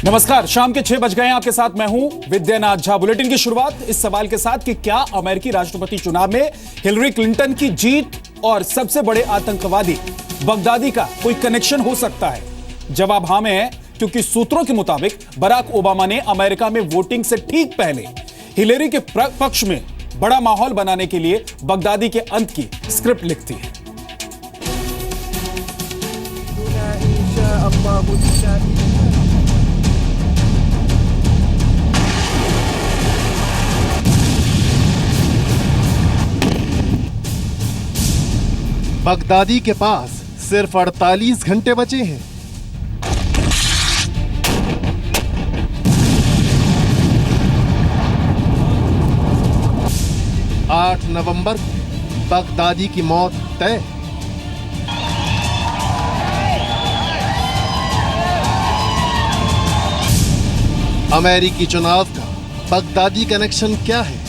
नमस्कार, शाम के 6 बज गए हैं। आपके साथ मैं हूं विद्यानाथ झा। बुलेटिन की शुरुआत इस सवाल के साथ कि क्या अमेरिकी राष्ट्रपति चुनाव में हिलरी क्लिंटन की जीत और सबसे बड़े आतंकवादी बगदादी का कोई कनेक्शन हो सकता है? जवाब हां में है, क्योंकि सूत्रों के मुताबिक बराक ओबामा ने अमेरिका में वोटिंग से ठीक पहले हिलरी के पक्ष में बड़ा माहौल बनाने के लिए बगदादी के अंत की स्क्रिप्ट लिखती है। बगदादी के पास सिर्फ 48 घंटे बचे हैं। आठ नवंबर को बगदादी की मौत तय। अमेरिकी चुनाव का बगदादी कनेक्शन क्या है?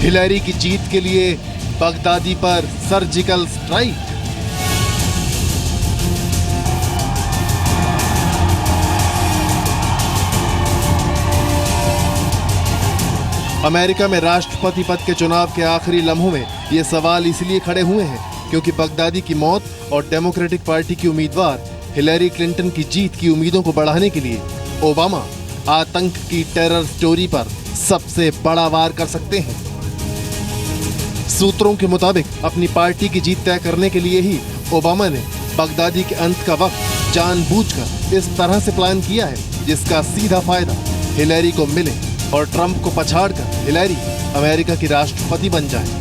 हिलरी की जीत के लिए बगदादी पर सर्जिकल स्ट्राइक। अमेरिका में राष्ट्रपति पद के चुनाव के आखिरी लम्हों में ये सवाल इसलिए खड़े हुए हैं क्योंकि बगदादी की मौत और डेमोक्रेटिक पार्टी की उम्मीदवार हिलरी क्लिंटन की जीत की उम्मीदों को बढ़ाने के लिए ओबामा आतंक की टेरर स्टोरी पर सबसे बड़ा वार कर सकते हैं। सूत्रों के मुताबिक अपनी पार्टी की जीत तय करने के लिए ही ओबामा ने बगदादी के अंत का वक्त जानबूझकर इस तरह से प्लान किया है जिसका सीधा फायदा हिलरी को मिले और ट्रंप को पछाड़कर हिलरी अमेरिका की राष्ट्रपति बन जाए।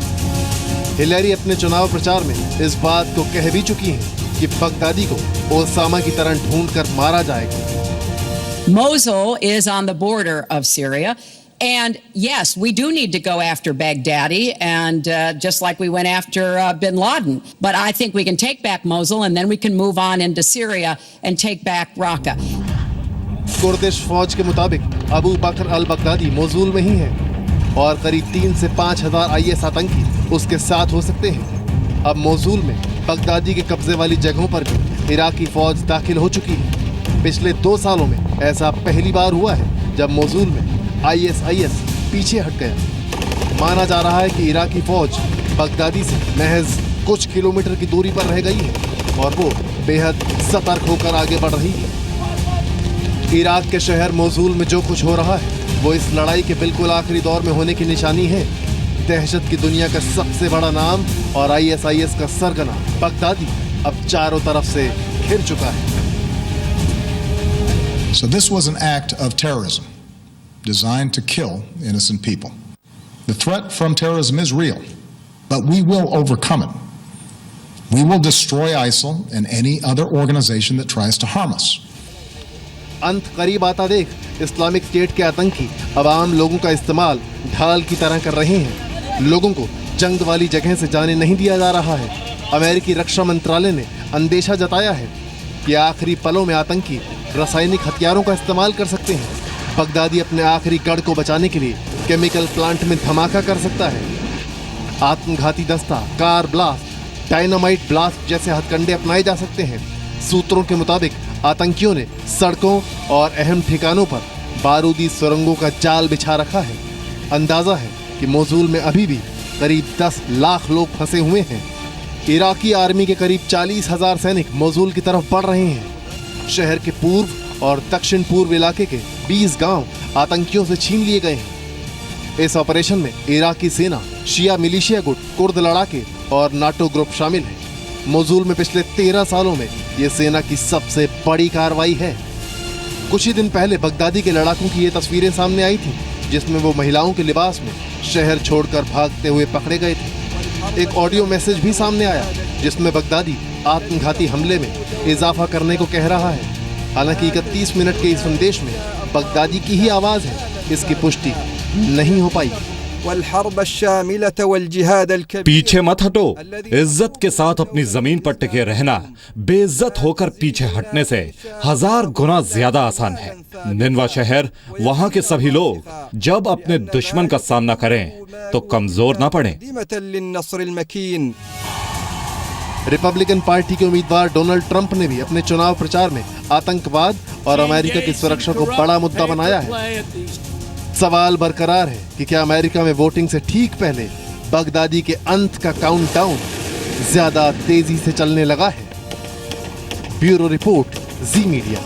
हिलरी अपने चुनाव प्रचार में इस बात को कह भी चुकी हैं कि बगदादी को ओसामा की तरह ढूंढकर मारा जाएगा। Mosul is on the border of Syria. And yes, we do need to go after Baghdadi, and just like we went after bin Laden. But I think we can take back Mosul, and then we can move on into Syria and take back Raqqa. Kurdish फौज के मुताबिक अबू बकर al Baghdadi Mosul में ही है और करीब 3 से 5 हजार IS आतंकी उसके साथ हो सकते हैं। अब मोसूल में बगदादी के कब्जे वाली जगहों पर भी इराकी फौज दाखिल हो चुकी है। पिछले 2 सालों में ऐसा पहली बार हुआ है जब मोसूल में IS पीछे हट गया। माना जा रहा है कि इराकी फौज बगदादी से महज कुछ किलोमीटर की दूरी पर रह गई है और वो बेहद सतर्क होकर आगे बढ़ रही है। इराक के शहर मोसूल में जो कुछ हो रहा है वो इस लड़ाई के बिल्कुल आखिरी दौर में होने की निशानी है। दहशत की दुनिया का सबसे बड़ा नाम और IS का सरगना बगदादी अब चारों तरफ से घिर चुका है। So this was an act of terrorism designed to kill innocent people. The threat from terrorism is real, but we will overcome it. We will destroy ISIL and any other organization that tries to harm us. अंत करीब आता देख Islamic state के आतंकी अब आम लोगों का इस्तेमाल ढाल की तरह कर रहे हैं। लोगों को जंग वाली जगह से जाने नहीं दिया जा रहा है। अमेरिकी रक्षा मंत्रालय ने अंदेशा जताया है कि आखिरी पलों में आतंकी रासायनिक हथियारों का इस्तेमाल कर सकते हैं। बगदादी अपने आखिरी गढ़ को बचाने के लिए केमिकल प्लांट में धमाका कर सकता है। आत्मघाती दस्ता, कार ब्लास्ट, डायनामाइट ब्लास्ट जैसे हथकंडे अपनाए जा सकते हैं। सूत्रों के मुताबिक आतंकियों ने सड़कों और अहम ठिकानों पर बारूदी सुरंगों का जाल बिछा रखा है। अंदाजा है कि मोसूल में अभी भी करीब 10 लाख लोग फंसे हुए हैं। इराकी आर्मी के करीब 40,000 सैनिक मोसूल की तरफ बढ़ रहे हैं। शहर के पूर्व और दक्षिण पूर्व इलाके के 20 गांव आतंकियों से छीन लिए गए हैं। इस ऑपरेशन में इराकी सेना, शिया मिलिशिया गुट, कुर्द लड़ाके और नाटो ग्रुप शामिल है। मोसूल में पिछले 13 सालों में ये सेना की सबसे बड़ी कार्रवाई है। कुछ ही दिन पहले बगदादी के लड़ाकों की ये तस्वीरें सामने आई थी जिसमें वो महिलाओं के लिबास में शहर छोड़कर भागते हुए पकड़े गए थे। एक ऑडियो मैसेज भी सामने आया जिसमें बगदादी आत्मघाती हमले में इजाफा करने को कह रहा है। हालांकि 31 मिनट के इस संदेश में बगदादी की ही आवाज है, इसकी पुष्टि नहीं हो पाई। पीछे मत हटो। इज्जत के साथ अपनी जमीन पर टिके रहना बेइज्जत होकर पीछे हटने से 1000 गुना ज्यादा आसान है। निनवा शहर, वहां के सभी लोग जब अपने दुश्मन का सामना करें तो कमजोर ना पड़े। रिपब्लिकन पार्टी के उम्मीदवार डोनाल्ड ट्रंप ने भी अपने चुनाव प्रचार में आतंकवाद और अमेरिका की सुरक्षा को बड़ा मुद्दा बनाया है। सवाल बरकरार है कि क्या अमेरिका में वोटिंग से ठीक पहले बगदादी के अंत का काउंटडाउन ज्यादा तेजी से चलने लगा है। ब्यूरो रिपोर्ट, जी मीडिया।